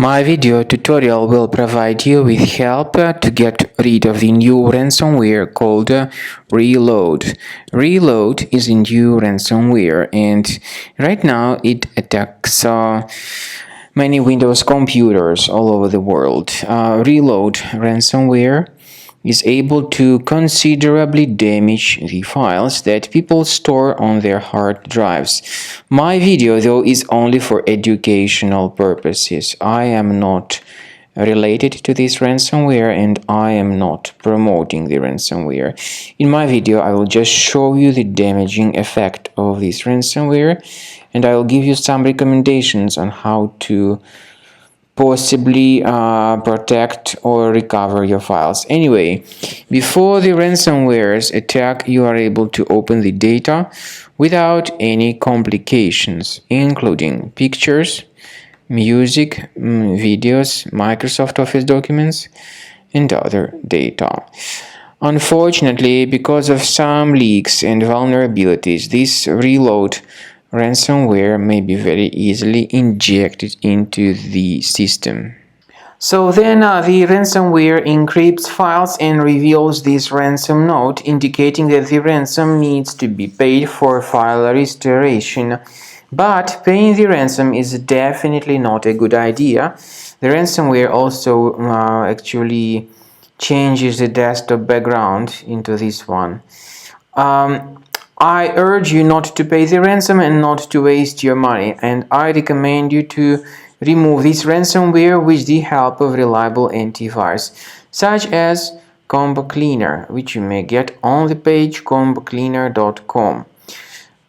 My video tutorial will provide you with help to get rid of the new ransomware called Reload. Reload is a new ransomware, and right now it attacks many Windows computers all over the world. Reload ransomware is able to considerably damage the files that people store on their hard drives. My video, though, is only for educational purposes. I am not related to this ransomware and I am not promoting the ransomware. In my video, I will just show you the damaging effect of this ransomware, and I will give you some recommendations on how to possibly protect or recover your files. Anyway, before the ransomware's attack, you are able to open the data without any complications, including pictures, music, videos, Microsoft Office documents, and other data. Unfortunately, because of some leaks and vulnerabilities, this reload ransomware may be very easily injected into the system. So then the ransomware encrypts files and reveals this ransom note indicating that the ransom needs to be paid for file restoration. But paying the ransom is definitely not a good idea. The ransomware also actually changes the desktop background into this one. I urge you not to pay the ransom and not to waste your money, and I recommend you to remove this ransomware with the help of reliable antivirus, such as Combo Cleaner, which you may get on the page combocleaner.com.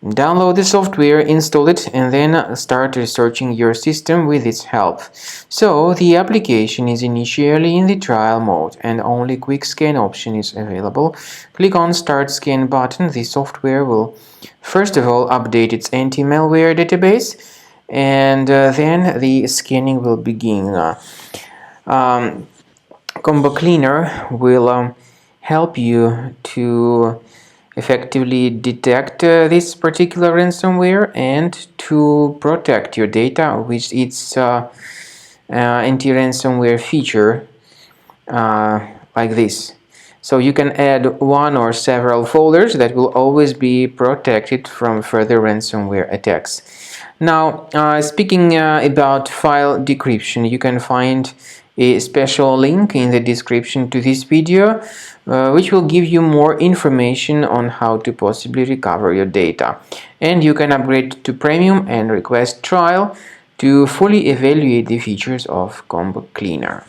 Download the software, install it, and then start researching your system with its help. So, the application is initially in the trial mode and only quick scan option is available. Click on Start Scan button. The software will first of all update its anti-malware database, and then the scanning will begin. Combo Cleaner will help you to effectively detect this particular ransomware and to protect your data with its anti-ransomware feature like this. So you can add one or several folders that will always be protected from further ransomware attacks. Now, speaking about file decryption, you can find a special link in the description to this video, which will give you more information on how to possibly recover your data. And you can upgrade to premium and request trial to fully evaluate the features of Combo Cleaner.